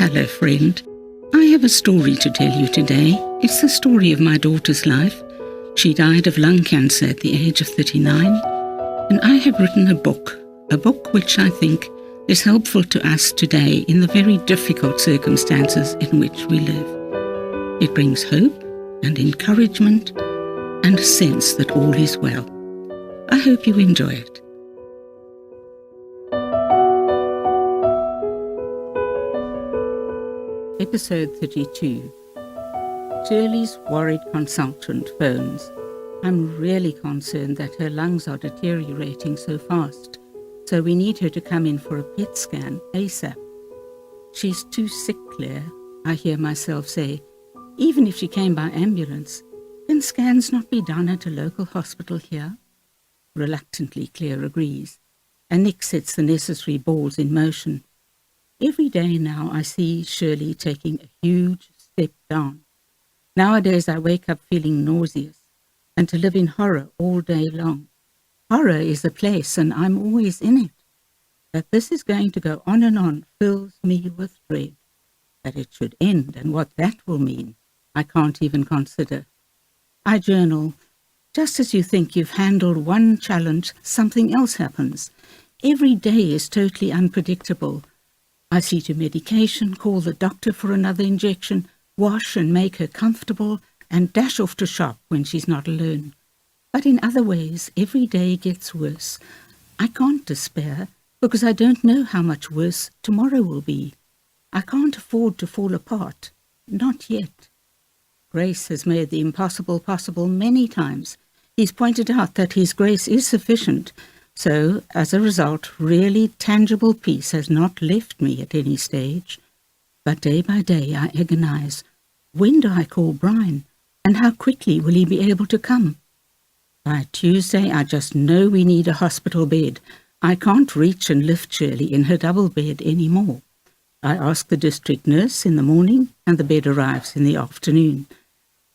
Hello, friend. I have a story to tell you today. It's the story of my daughter's life. She died of lung cancer at the age of 39, and I have written a book which I think is helpful to us today in the very difficult circumstances in which we live. It brings hope and encouragement and a sense that all is well. I hope you enjoy it. Episode 32. Shirley's worried consultant phones. I'm really concerned that her lungs are deteriorating so fast, so we need her to come in for a PET scan ASAP. She's too sick, Claire, I hear myself say. Even if she came by ambulance, can scans not be done at a local hospital here? Reluctantly, Claire agrees, and Nick sets the necessary balls in motion. Every day now I see Shirley taking a huge step down. Nowadays I wake up feeling nauseous and to live in horror all day long. Horror is a place and I'm always in it. That this is going to go on and on fills me with dread. That it should end and what that will mean, I can't even consider. I journal. Just as you think you've handled one challenge, something else happens. Every day is totally unpredictable. I see to medication, call the doctor for another injection, wash and make her comfortable, and dash off to shop when she's not alone. But in other ways, every day gets worse. I can't despair, because I don't know how much worse tomorrow will be. I can't afford to fall apart. Not yet. Grace has made the impossible possible many times. He's pointed out that his grace is sufficient. So, as a result, really tangible peace has not left me at any stage. But day by day I agonize. When do I call Brian? And how quickly will he be able to come? By Tuesday I just know we need a hospital bed. I can't reach and lift Shirley in her double bed anymore. I ask the district nurse in the morning and the bed arrives in the afternoon.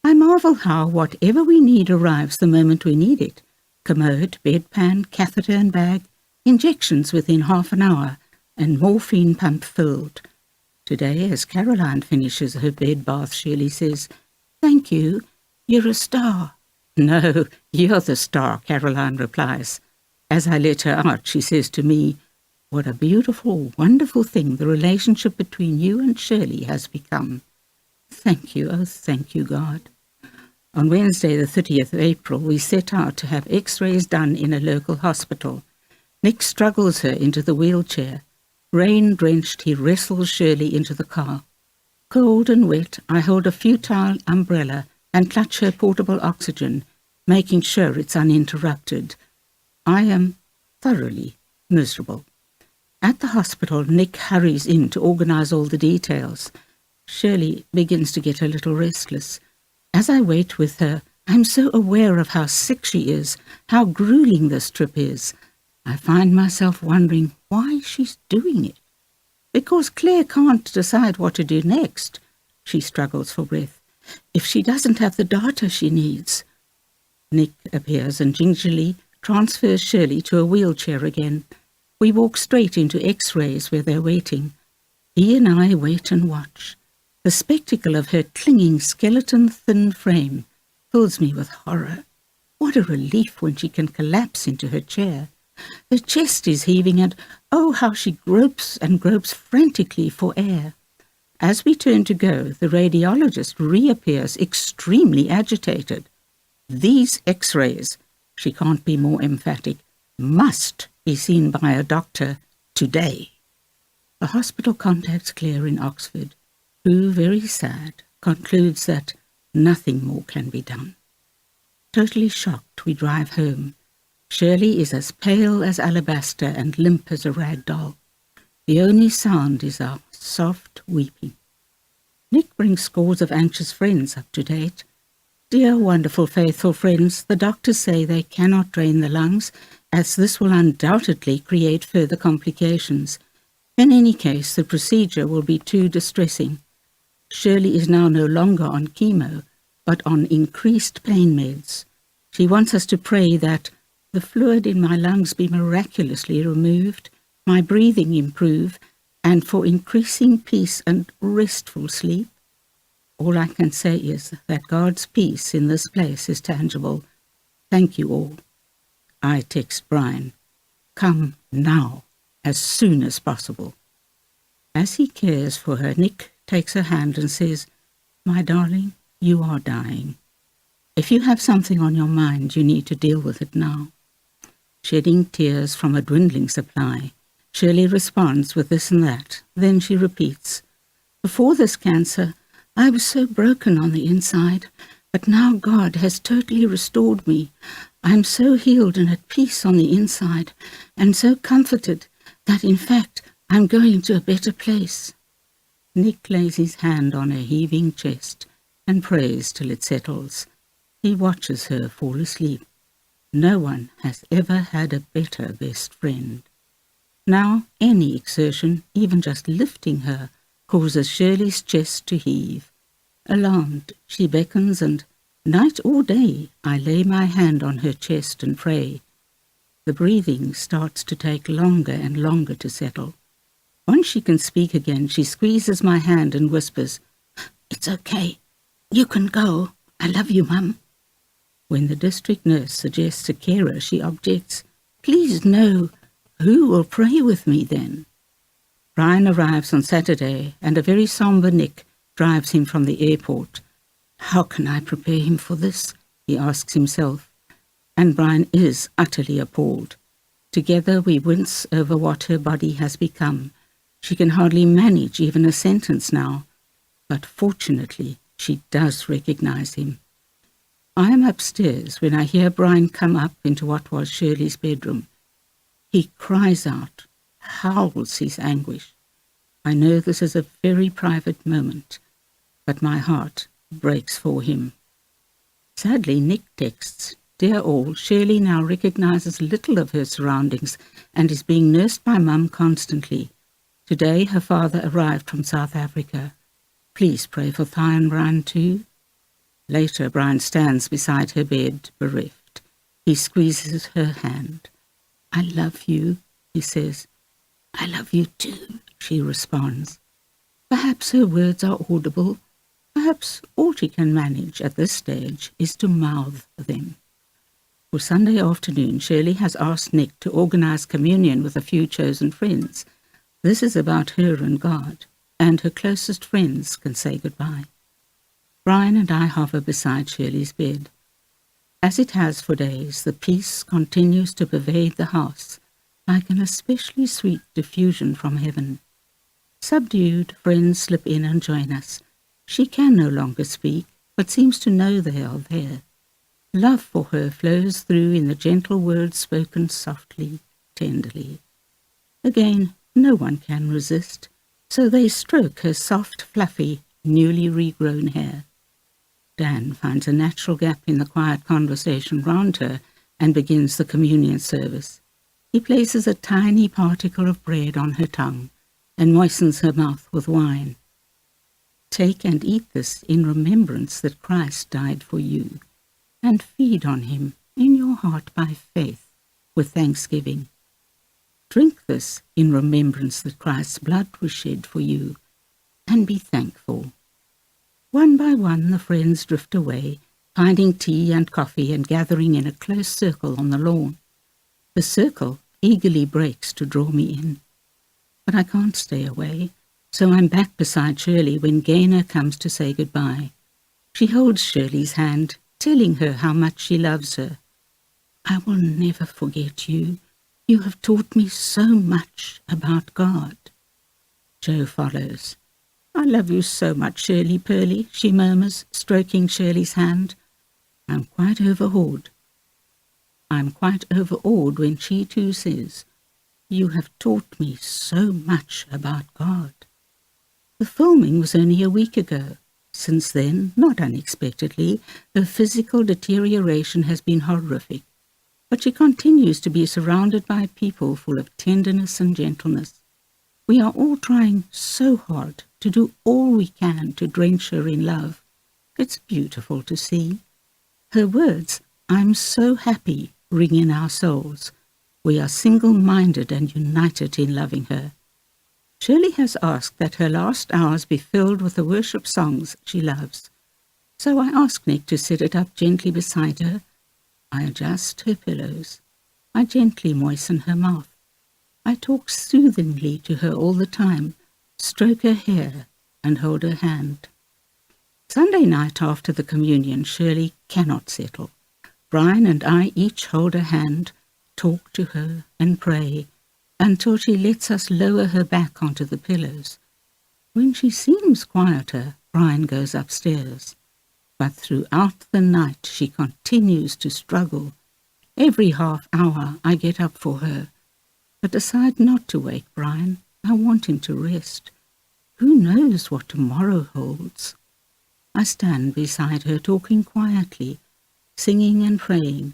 I marvel how whatever we need arrives the moment we need it. Commode, bedpan, catheter and bag, injections within half an hour, and morphine pump filled. Today, as Caroline finishes her bed bath, Shirley says, "Thank you, you're a star." "No, you're the star," Caroline replies. As I let her out, she says to me, "What a beautiful, wonderful thing the relationship between you and Shirley has become." Thank you, oh thank you, God. On Wednesday, the 30th of April, we set out to have x-rays done in a local hospital. Nick struggles her into the wheelchair. Rain-drenched, he wrestles Shirley into the car. Cold and wet, I hold a futile umbrella and clutch her portable oxygen, making sure it's uninterrupted. I am thoroughly miserable. At the hospital, Nick hurries in to organize all the details. Shirley begins to get a little restless. As I wait with her, I'm so aware of how sick she is, how grueling this trip is. I find myself wondering why she's doing it. Because Claire can't decide what to do next. She struggles for breath. If she doesn't have the data she needs. Nick appears and gingerly transfers Shirley to a wheelchair again. We walk straight into x-rays where they're waiting. He and I wait and watch. The spectacle of her clinging skeleton-thin frame fills me with horror. What a relief when she can collapse into her chair. Her chest is heaving and, oh, how she gropes and gropes frantically for air. As we turn to go, the radiologist reappears extremely agitated. These x-rays, she can't be more emphatic, must be seen by a doctor today. The hospital contacts Claire in Oxford, who, very sad, concludes that nothing more can be done. Totally shocked, we drive home. Shirley is as pale as alabaster and limp as a rag doll. The only sound is our soft weeping. Nick brings scores of anxious friends up to date. Dear, wonderful, faithful friends, the doctors say they cannot drain the lungs, as this will undoubtedly create further complications. In any case, the procedure will be too distressing. Shirley is now no longer on chemo, but on increased pain meds. She wants us to pray that the fluid in my lungs be miraculously removed, my breathing improve, and for increasing peace and restful sleep. All I can say is that God's peace in this place is tangible. Thank you all. I text Brian, come now, as soon as possible. As he cares for her, Nick takes her hand and says, my darling, you are dying. If you have something on your mind, you need to deal with it now. Shedding tears from a dwindling supply, Shirley responds with this and that. Then she repeats, before this cancer, I was so broken on the inside, but now God has totally restored me. I am so healed and at peace on the inside, and so comforted that, in fact, I'm going to a better place. Nick lays his hand on her heaving chest and prays till it settles. He watches her fall asleep. No one has ever had a better best friend. Now any exertion, even just lifting her, causes Shirley's chest to heave. Alarmed, she beckons, and night or day I lay my hand on her chest and pray. The breathing starts to take longer and longer to settle. Once she can speak again, she squeezes my hand and whispers, it's okay. You can go. I love you, Mum. When the district nurse suggests a carer, she objects, please no. Who will pray with me then? Brian arrives on Saturday, and a very sombre Nick drives him from the airport. How can I prepare him for this? He asks himself. And Brian is utterly appalled. Together we wince over what her body has become. She can hardly manage even a sentence now, but fortunately she does recognize him. I am upstairs when I hear Brian come up into what was Shirley's bedroom. He cries out, howls his anguish. I know this is a very private moment, but my heart breaks for him. Sadly, Nick texts, dear all, Shirley now recognizes little of her surroundings and is being nursed by Mum constantly. Today her father arrived from South Africa. Please pray for Thai and Brian too. Later, Brian stands beside her bed, bereft. He squeezes her hand. I love you, he says. I love you too, she responds. Perhaps her words are audible. Perhaps all she can manage at this stage is to mouth them. For Sunday afternoon, Shirley has asked Nick to organize communion with a few chosen friends. This is about her and God, and her closest friends can say goodbye. Brian and I hover beside Shirley's bed. As it has for days, the peace continues to pervade the house, like an especially sweet diffusion from heaven. Subdued, friends slip in and join us. She can no longer speak, but seems to know they are there. Love for her flows through in the gentle words spoken softly, tenderly. Again, no one can resist, so they stroke her soft, fluffy, newly regrown hair. Dan finds a natural gap in the quiet conversation round her and begins the communion service. He places a tiny particle of bread on her tongue and moistens her mouth with wine. Take and eat this in remembrance that Christ died for you, and feed on him in your heart by faith with thanksgiving. Drink this in remembrance that Christ's blood was shed for you, and be thankful. One by one the friends drift away, finding tea and coffee and gathering in a close circle on the lawn. The circle eagerly breaks to draw me in. But I can't stay away, so I'm back beside Shirley when Gaynor comes to say goodbye. She holds Shirley's hand, telling her how much she loves her. I will never forget you. You have taught me so much about God. Joe follows. I love you so much, Shirley Pearly, she murmurs, stroking Shirley's hand. I'm quite overawed when she too says, you have taught me so much about God. The filming was only a week ago. Since then, not unexpectedly, her physical deterioration has been horrific. But she continues to be surrounded by people full of tenderness and gentleness. We are all trying so hard to do all we can to drench her in love. It's beautiful to see. Her words, I'm so happy, ring in our souls. We are single-minded and united in loving her. Shirley has asked that her last hours be filled with the worship songs she loves. So I ask Nick to sit it up gently beside her. I adjust her pillows. I gently moisten her mouth. I talk soothingly to her all the time, stroke her hair and hold her hand. Sunday night after the communion, Shirley cannot settle. Brian and I each hold her hand, talk to her and pray until she lets us lower her back onto the pillows. When she seems quieter, Brian goes upstairs. But throughout the night she continues to struggle. Every half hour I get up for her, but decide not to wake Brian. I want him to rest. Who knows what tomorrow holds? I stand beside her, talking quietly, singing and praying.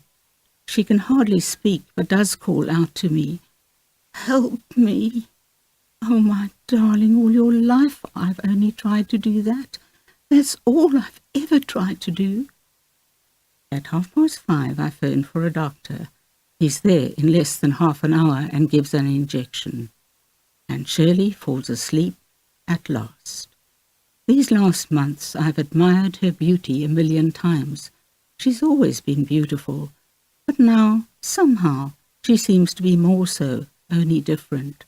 She can hardly speak, but does call out to me, "Help me." Oh, my darling, all your life I've only tried to do that. That's all I've ever tried to do. At 5:30, I phone for a doctor. He's there in less than half an hour and gives an injection. And Shirley falls asleep at last. These last months I've admired her beauty a million times. She's always been beautiful, but now, somehow, she seems to be more so, only different.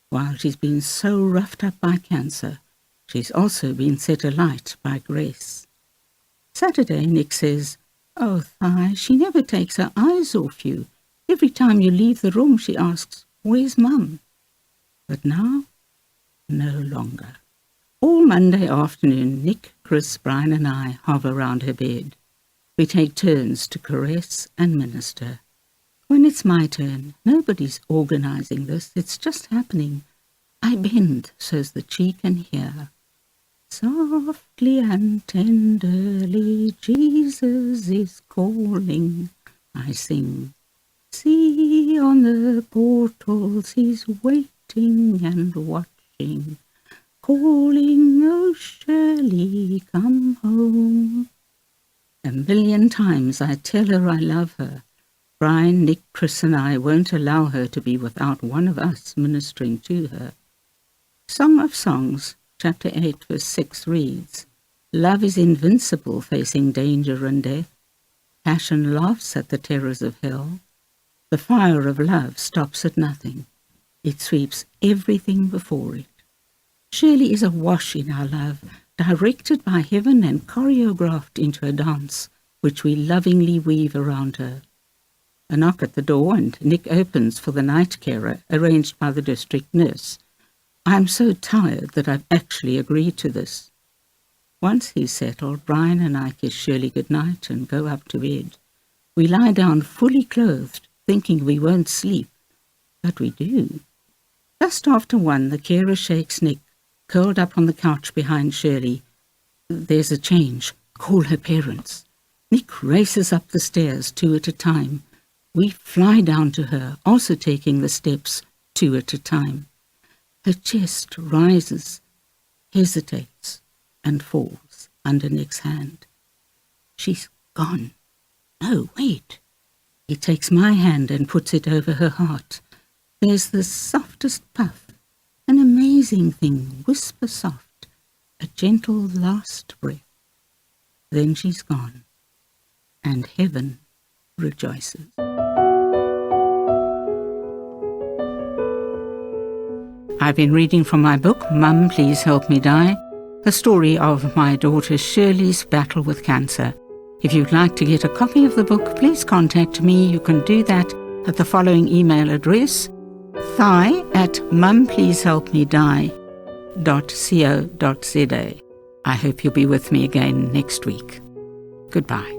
While she's been so roughed up by cancer, she's also been set alight by grace. Saturday, Nick says, "Oh, Thai, she never takes her eyes off you. Every time you leave the room, she asks, 'Where's Mum?'" But now, no longer. All Monday afternoon, Nick, Chris, Brian and I hover round her bed. We take turns to caress and minister. When it's my turn, nobody's organising this, it's just happening. I bend so's that she can hear. "Softly and tenderly Jesus is calling," I sing. "See on the portals he's waiting and watching, calling, oh Shirley, come home." A million times I tell her I love her. Brian, Nick, Chris and I won't allow her to be without one of us ministering to her. Song of Songs, chapter 8, verse 6 reads, "Love is invincible, facing danger and death. Passion laughs at the terrors of hell. The fire of love stops at nothing. It sweeps everything before it." Shirley is awash in our love, directed by heaven and choreographed into a dance, which we lovingly weave around her. A knock at the door and Nick opens for the night carer arranged by the district nurse. I'm so tired that I've actually agreed to this. Once he's settled, Brian and I kiss Shirley goodnight and go up to bed. We lie down fully clothed, thinking we won't sleep, but we do. Just after 1, the carer shakes Nick, curled up on the couch behind Shirley. "There's a change. Call her parents." Nick races up the stairs 2 at a time. We fly down to her, also taking the steps 2 at a time. Her chest rises, hesitates, and falls under Nick's hand. She's gone. No, wait. He takes my hand and puts it over her heart. There's the softest puff, an amazing thing, whisper soft, a gentle last breath. Then she's gone, and heaven rejoices. I've been reading from my book, Mum, Please Help Me Die, the story of my daughter Shirley's battle with cancer. If you'd like to get a copy of the book, please contact me. You can do that at the following email address, thai@mumpleasehelpmedie.co.za. I hope you'll be with me again next week. Goodbye.